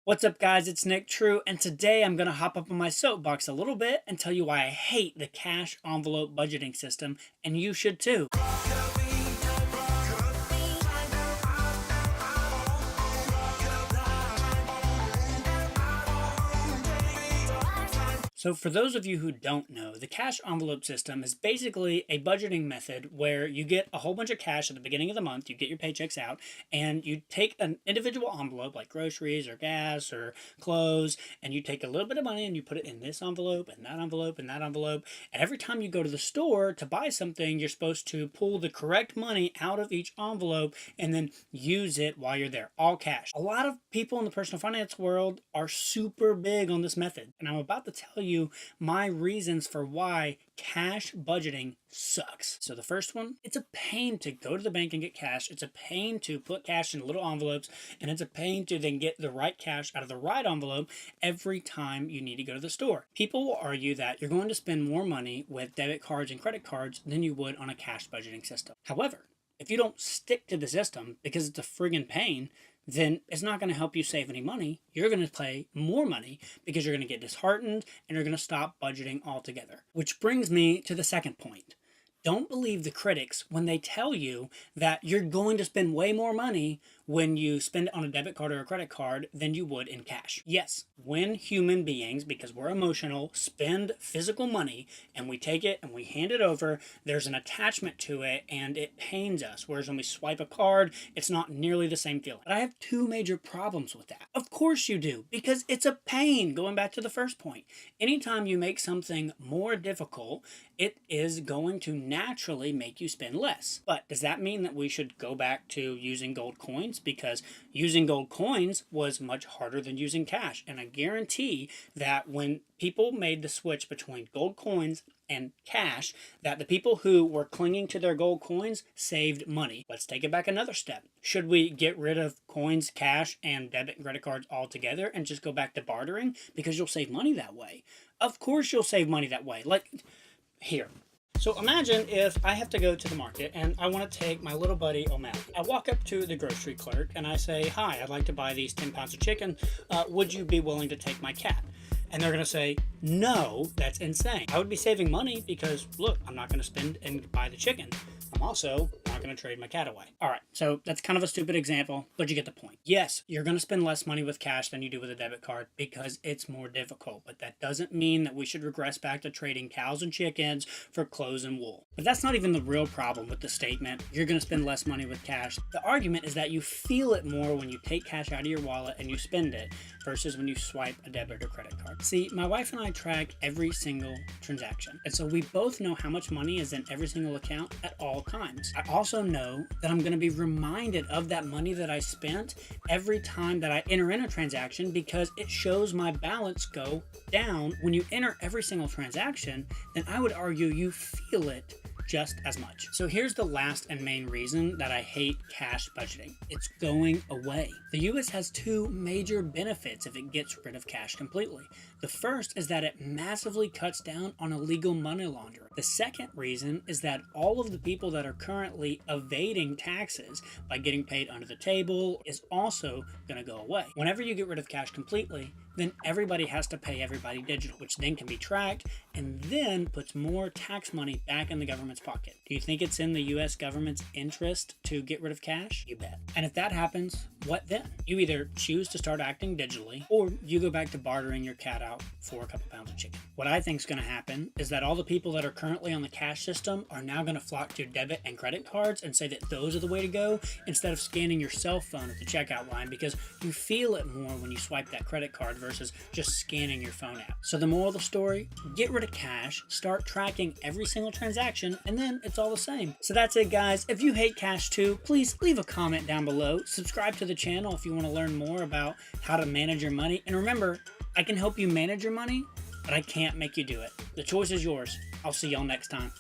What's up, guys? It's Nick True, and today I'm going to hop up on my soapbox a little bit and tell you why I hate the cash envelope budgeting system, and you should too. So for those of you who don't know, the cash envelope system is basically a budgeting method where you get a whole bunch of cash at the beginning of the month, you get your paychecks out, and you take an individual envelope like groceries or gas or clothes, and you take a little bit of money and you put it in this envelope and that envelope and that envelope. And every time you go to the store to buy something, you're supposed to pull the correct money out of each envelope and then use it while you're there, all cash. A lot of people in the personal finance world are super big on this method, and I'm about to tell you my reasons for why cash budgeting sucks. So the first one, it's a pain to go to the bank and get cash. It's a pain to put cash in little envelopes, and it's a pain to then get the right cash out of the right envelope every time you need to go to the store. People will argue that you're going to spend more money with debit cards and credit cards than you would on a cash budgeting system. However, if you don't stick to the system because it's a friggin' pain, then it's not going to help you save any money. You're going to pay more money because you're going to get disheartened and you're going to stop budgeting altogether. Which brings me to the second point. Don't believe the critics when they tell you that you're going to spend way more money when you spend it on a debit card or a credit card than you would in cash. Yes, when human beings, because we're emotional, spend physical money and we take it and we hand it over, there's an attachment to it and it pains us. Whereas when we swipe a card, it's not nearly the same feeling. But I have two major problems with that. Of course you do, because it's a pain. Going back to the first point, anytime you make something more difficult, it is going to naturally make you spend less. But does that mean that we should go back to using gold coins? Because using gold coins was much harder than using cash. And I guarantee that when people made the switch between gold coins and cash, that the people who were clinging to their gold coins saved money. Let's take it back another step. Should we get rid of coins, cash, and debit and credit cards altogether and just go back to bartering? Because you'll save money that way. Of course you'll save money that way. Like, here. So imagine if I have to go to the market and I want to take my little buddy O'Malley. I walk up to the grocery clerk and I say, "Hi, I'd like to buy these 10 pounds of chicken. Would you be willing to take my cat?" And they're going to say, "No, that's insane." I would be saving money because, look, I'm not going to spend and buy the chicken. I'm also not going to trade my cat away. All right, so that's kind of a stupid example, but you get the point. Yes, you're going to spend less money with cash than you do with a debit card because it's more difficult, but that doesn't mean that we should regress back to trading cows and chickens for clothes and wool. But that's not even the real problem with the statement, you're going to spend less money with cash. The argument is that you feel it more when you take cash out of your wallet and you spend it versus when you swipe a debit or credit card. See, my wife and I track every single transaction, and so we both know how much money is in every single account at all times. I also know that I'm going to be reminded of that money that I spent every time that I enter in a transaction because it shows my balance go down. When you enter every single transaction, then I would argue you feel it just as much. So here's the last and main reason that I hate cash budgeting. It's going away. The US has two major benefits if it gets rid of cash completely. The first is that it massively cuts down on illegal money laundering. The second reason is that all of the people that are currently evading taxes by getting paid under the table is also going to go away. Whenever you get rid of cash completely, then everybody has to pay everybody digital, which then can be tracked and then puts more tax money back in the government's pocket. Do you think it's in the US government's interest to get rid of cash? You bet. And if that happens, what then? You either choose to start acting digitally or you go back to bartering your cat out for a couple pounds of chicken. What I think is going to happen is that all the people that are currently on the cash system are now going to flock to debit and credit cards and say that those are the way to go instead of scanning your cell phone at the checkout line because you feel it more when you swipe that credit card versus just scanning your phone app. So the moral of the story, get rid of cash, start tracking every single transaction, and then it's all the same. So that's it, guys. If you hate cash too, please leave a comment down below. Subscribe to the channel if you want to learn more about how to manage your money. And remember, I can help you manage your money, but I can't make you do it. The choice is yours. I'll see y'all next time.